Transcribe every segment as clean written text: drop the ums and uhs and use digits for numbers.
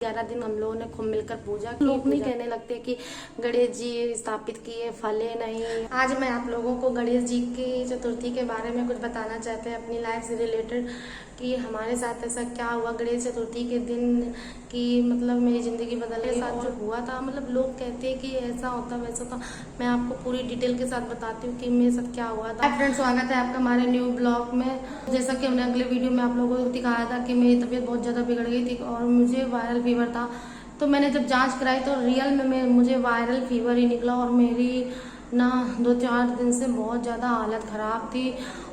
11 दिन हम लोगों ने खूब मिलकर पूजा की। लोग नहीं कहने लगते कि गणेश जी स्थापित किए, फले नहीं। आज मैं आप लोगों को गणेश जी की चतुर्थी के बारे में कुछ बताना चाहते हैं अपनी लाइफ से रिलेटेड, कि हमारे साथ ऐसा क्या हुआ गणेश चतुर्थी के दिन कि मतलब मेरी ज़िंदगी बदल गई। साथ जो हुआ था, मतलब लोग कहते हैं कि ऐसा होता वैसा था, मैं आपको पूरी डिटेल के साथ बताती हूँ कि मेरे साथ क्या हुआ था। फ्रेंड्स, स्वागत है आपका हमारे न्यू ब्लॉग में। जैसा कि हमने अगले वीडियो में आप लोगों को दिखाया था कि मेरी तबीयत बहुत ज़्यादा बिगड़ गई थी और मुझे वायरल फीवर था। तो मैंने जब जाँच कराई तो रियल में मुझे वायरल फीवर ही निकला और मेरी ना 2-4 दिन से बहुत ज़्यादा हालत ख़राब थी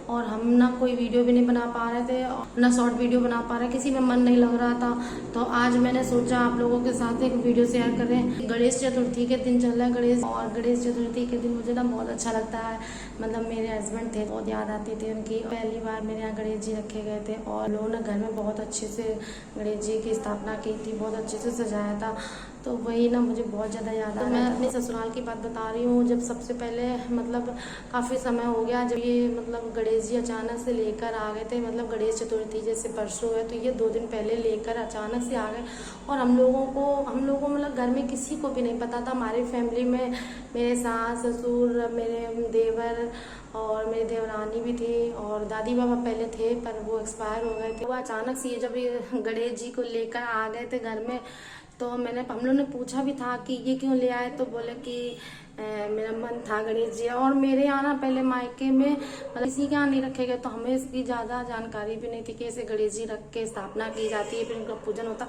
और हम ना कोई वीडियो भी नहीं बना पा रहे थे, ना शॉर्ट वीडियो बना पा रहे, किसी में मन नहीं लग रहा था। तो आज मैंने सोचा आप लोगों के साथ एक वीडियो शेयर करें। गणेश चतुर्थी के दिन चल रहा है गणेश चतुर्थी के दिन मुझे ना बहुत अच्छा लगता है। मतलब मेरे हस्बैंड थे, बहुत याद आती थी उनकी। पहली बार मेरे यहाँ गणेश जी रखे गए थे और लोगों ने घर में बहुत अच्छे से गणेश जी की स्थापना की थी, बहुत अच्छे से सजाया था। तो वही ना मुझे बहुत ज़्यादा याद है। मैं अपने ससुराल की बात बता रही हूँ। जब सबसे पहले मतलब काफ़ी समय हो गया जब ये मतलब गणेश जी अचानक से लेकर आ गए थे। मतलब गणेश चतुर्थी जैसे परसों है तो ये 2 दिन पहले लेकर अचानक से आ गए और हम लोगों को मतलब घर में किसी को भी नहीं पता था। हमारी फैमिली में मेरे सास ससुर, मेरे देवर और मेरी देवरानी भी थी और दादी बाबा पहले थे पर वो एक्सपायर हो गए थे। वो अचानक से जब ये गणेश जी को लेकर आ गए थे घर में तो हम लोग ने पूछा भी था कि ये क्यों ले आए, तो बोले कि मेरा मन था गणेश जी। और मेरे यहाँ ना पहले मायके में मतलब किसी के यहाँ नहीं रखे गए तो हमें इसकी ज़्यादा जानकारी भी नहीं थी कि ऐसे गणेश जी रख के स्थापना की जाती है, फिर उनका पूजन होता।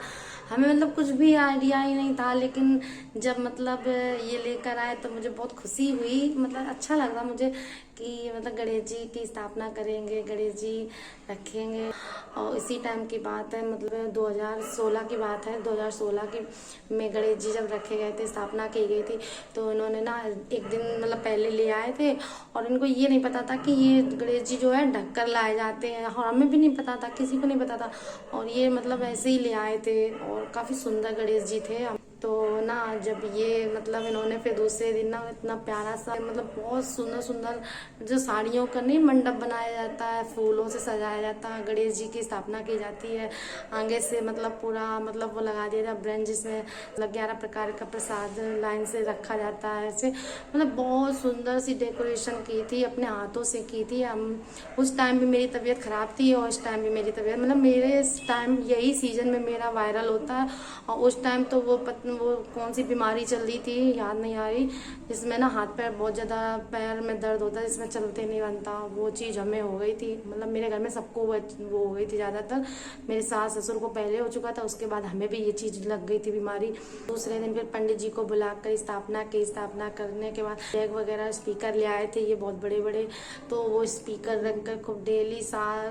हमें मतलब कुछ भी आइडिया ही नहीं था। लेकिन जब मतलब ये लेकर आए तो मुझे बहुत खुशी हुई, मतलब अच्छा लगा मुझे कि मतलब गणेश जी की स्थापना करेंगे, गणेश जी रखेंगे। और इसी टाइम की बात है, मतलब 2016 की बात है। 2016 की में गणेश जी जब रखे गए थे, स्थापना की गई थी, तो इन्होंने ना एक दिन मतलब पहले ले आए थे और इनको ये नहीं पता था कि ये गणेश जी जो है ढक कर लाए जाते हैं और हमें भी नहीं पता था, किसी को नहीं पता था। और ये मतलब ऐसे ही ले आए थे और काफ़ी सुंदर गणेश जी थे। तो ना जब ये मतलब इन्होंने फिर दूसरे दिन ना इतना प्यारा सा मतलब बहुत सुंदर सुंदर जो साड़ियों का नहीं मंडप बनाया जाता है, फूलों से सजाया जाता है, गणेश जी की स्थापना की जाती है। आगे से मतलब पूरा मतलब वो लगा दिया जाता ब्रांच जिसमें मतलब 11 प्रकार का प्रसाद लाइन से रखा जाता है। ऐसे मतलब बहुत सुंदर सी डेकोरेशन की थी, अपने हाथों से की थी। हम उस टाइम भी मेरी तबीयत खराब थी और इस टाइम भी मेरी तबीयत मतलब मेरे इस टाइम यही सीजन में मेरा वायरल होता है। और उस टाइम तो वो कौन सी बीमारी चल रही थी याद नहीं आ रही, जिसमें ना हाथ पैर बहुत ज़्यादा पैर में दर्द होता है, जिसमें चलते नहीं बनता, वो चीज़ हमें हो गई थी। मतलब मेरे घर में सबको वो हो गई थी ज़्यादातर। मेरे सास ससुर को पहले हो चुका था, उसके बाद हमें भी ये चीज़ लग गई थी बीमारी। दूसरे दिन फिर पंडित जी को बुलाकर स्थापना की। स्थापना करने के बाद बैग वगैरह स्पीकर ले आए थे ये बहुत बड़े बड़े, तो वो स्पीकर रखकर खूब डेली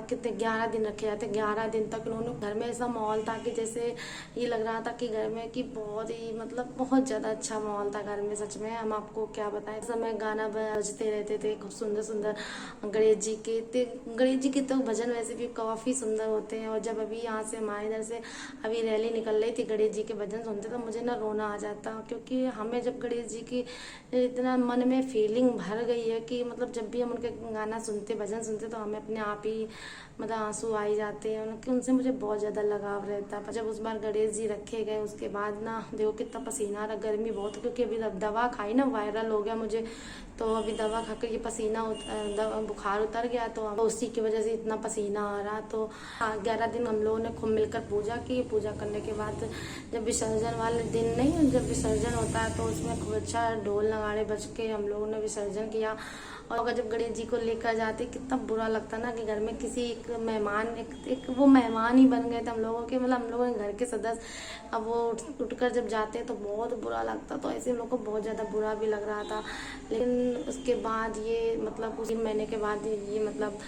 कितने 11 दिन रखे जाते। 11 दिन तक उन्होंने घर में ऐसा माहौल था कि जैसे ये लग रहा था कि घर में कि बहुत ही मतलब बहुत ज़्यादा अच्छा माहौल था घर में। सच में हम आपको क्या बताएं, समय गाना बजते रहते थे खूब सुंदर सुंदर गणेश जी के तो भजन वैसे भी काफ़ी सुंदर होते हैं। और जब अभी यहाँ से हमारे इधर से अभी रैली निकल रही थी, गणेश जी के भजन सुनते तो मुझे ना रोना आ जाता, क्योंकि हमें जब गणेश जी की इतना मन में फीलिंग भर गई है कि मतलब जब भी हम उनके गाना सुनते भजन सुनते तो हमें अपने आप ही मतलब आंसू आ ही जाते हैं। उनसे मुझे बहुत ज़्यादा लगाव रहता है। जब उस बार गणेश जी रखे गए उसके बाद ना देखो कितना पसीना आ रहा, गर्मी बहुत, क्योंकि अभी दवा खाई ना, वायरल हो गया मुझे, तो अभी दवा खाकर ये पसीना बुखार उतर गया, तो उसी की वजह से इतना पसीना आ रहा। तो 11 दिन हम लोगों ने खूब मिलकर पूजा की। पूजा करने के बाद जब विसर्जन वाले दिन नहीं, जब विसर्जन होता है तो उसमें खूब अच्छा ढोल नगाड़े बज के हम लोगों ने विसर्जन किया। और अगर जब गणेश जी को लेकर जाते कितना बुरा लगता ना कि घर में किसी एक मेहमान एक वो मेहमान ही बन गए थे हम लोगों के, मतलब हम लोगों के घर के सदस्य। अब वो उठकर जब जाते तो बहुत बुरा लगता, तो ऐसे हम लोग को बहुत ज़्यादा बुरा भी लग रहा था। लेकिन उसके बाद ये मतलब कुछ महीने के बाद ये मतलब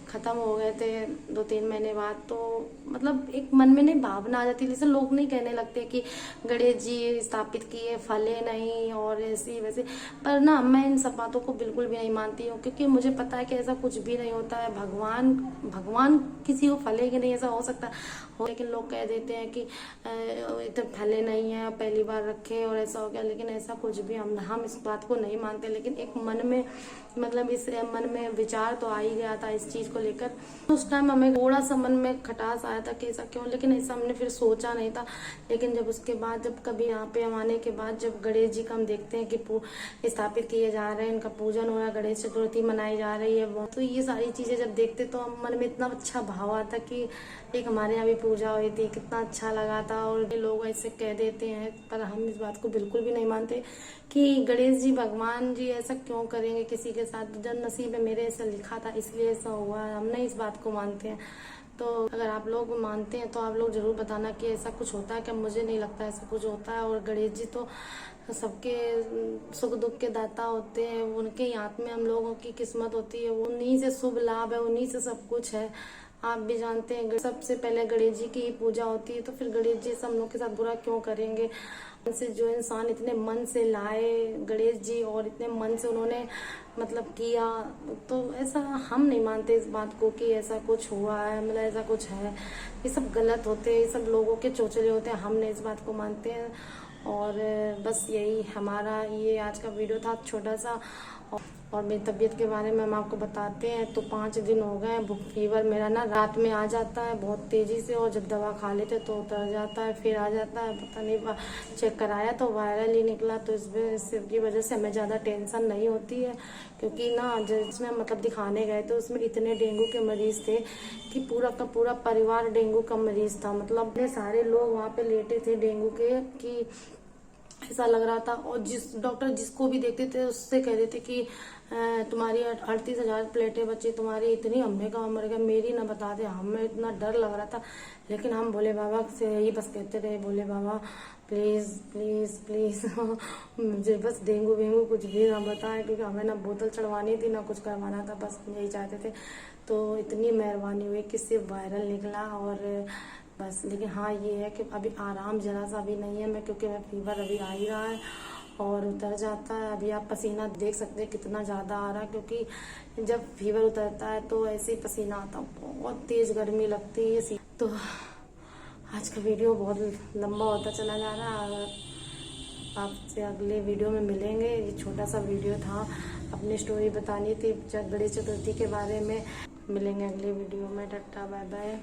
ख़त्म हो गए थे 2-3 महीने बाद। तो मतलब एक मन में नहीं भावना आ जाती, जैसे लोग नहीं कहने लगते कि गणेश जी स्थापित किए, फले नहीं और ऐसी वैसे। पर ना मैं इन सब बातों को बिल्कुल भी नहीं मानती हूँ, क्योंकि मुझे पता है कि ऐसा कुछ भी नहीं होता है। भगवान किसी को फलेंगे नहीं, ऐसा हो सकता हो, लेकिन लोग कह देते हैं कि इतने फले नहीं है, पहली बार रखे और ऐसा हो गया। लेकिन ऐसा कुछ भी हम इस बात को नहीं मानते। लेकिन एक मन में मतलब इस मन में विचार तो आ ही गया था इस चीज को लेकर। उस टाइम हमें थोड़ा सा मन में खटास आया था कि ऐसा क्यों, लेकिन ऐसा हमने फिर सोचा नहीं था। लेकिन जब उसके बाद जब कभी यहाँ पे हम आने के बाद जब गणेश जी का हम देखते हैं कि स्थापित किए जा रहे हैं, इनका पूजन हो रहा है, गणेश चतुर्थी मनाई जा रही है, वो तो ये सारी चीजें जब देखते तो हम मन में इतना अच्छा भाव आता कि एक हमारे यहाँ भी पूजा हुई थी, कितना अच्छा लगा था। और लोग ऐसे कह देते हैं, पर हम इस बात को बिल्कुल भी नहीं मानते कि गणेश जी भगवान जी ऐसा क्यों करेंगे किसी के साथ। जब नसीब में मेरे ऐसा लिखा था इसलिए ऐसा हुआ, हम नहीं इस बात को मानते हैं। तो अगर आप लोग मानते हैं तो आप लोग जरूर बताना कि ऐसा कुछ होता है क्या। मुझे नहीं लगता ऐसा कुछ होता है। और गणेश जी तो सबके सुख दुख के दाता होते हैं, उनके ही हाथ में हम लोगों की किस्मत होती है, उन्हीं से शुभ लाभ है, उन्हीं से सब कुछ है। आप भी जानते हैं सबसे पहले गणेश जी की ही पूजा होती है, तो फिर गणेश जी से हम लोग के साथ बुरा क्यों करेंगे। से जो इंसान इतने मन से लाए गणेश जी और इतने मन से उन्होंने मतलब किया, तो ऐसा हम नहीं मानते इस बात को कि ऐसा कुछ हुआ है, मतलब ऐसा कुछ है। ये सब गलत होते हैं, ये सब लोगों के चोचले होते हैं, हम नहीं इस बात को मानते हैं। और बस यही हमारा ये आज का वीडियो था छोटा सा। और मेरी तबीयत के बारे में हम आपको बताते हैं। तो 5 दिन हो गए, फीवर मेरा ना रात में आ जाता है बहुत तेजी से, और जब दवा खा लेते तो उतर जाता है, फिर आ जाता है, पता नहीं। चेक कराया तो वायरल ही निकला। तो इसकी वजह से हमें ज़्यादा टेंशन नहीं होती है, क्योंकि ना जिसमें मतलब दिखाने गए तो उसमें इतने डेंगू के मरीज थे कि पूरा का पूरा परिवार डेंगू का मरीज था। मतलब इतने सारे लोग वहाँ पे लेटे थे डेंगू के कि ऐसा लग रहा था। और जिस डॉक्टर जिसको भी देखते थे उससे कह रहे थे कि तुम्हारी 38,000 प्लेटें बची, तुम्हारी इतनी, हमने कहा मर गया। मेरी ना बता दे, हमें इतना डर लग रहा था। लेकिन हम भोले बाबा से यही बस कहते रहे, भोले बाबा प्लीज प्लीज प्लीज मुझे बस डेंगू वेंगू कुछ भी ना बताए, क्योंकि हमें ना बोतल चढ़वानी थी ना कुछ करवाना था, बस यही चाहते थे। तो इतनी मेहरबानी हुई कि सिर्फ वायरल निकला और बस। लेकिन हाँ ये है कि अभी आराम जरा सा भी नहीं है मैं, क्योंकि मैं फीवर अभी आ ही रहा है और उतर जाता है। अभी आप पसीना देख सकते हैं कितना ज़्यादा आ रहा है, क्योंकि जब फीवर उतरता है तो ऐसे ही पसीना आता है, बहुत तेज़ गर्मी लगती है। तो आज का वीडियो बहुत लंबा होता चला जा रहा है। आपसे अगले वीडियो में मिलेंगे। ये छोटा सा वीडियो था, अपनी स्टोरी बतानी थी गणेश चतुर्थी के बारे में। मिलेंगे अगले वीडियो में। Tata bye bye.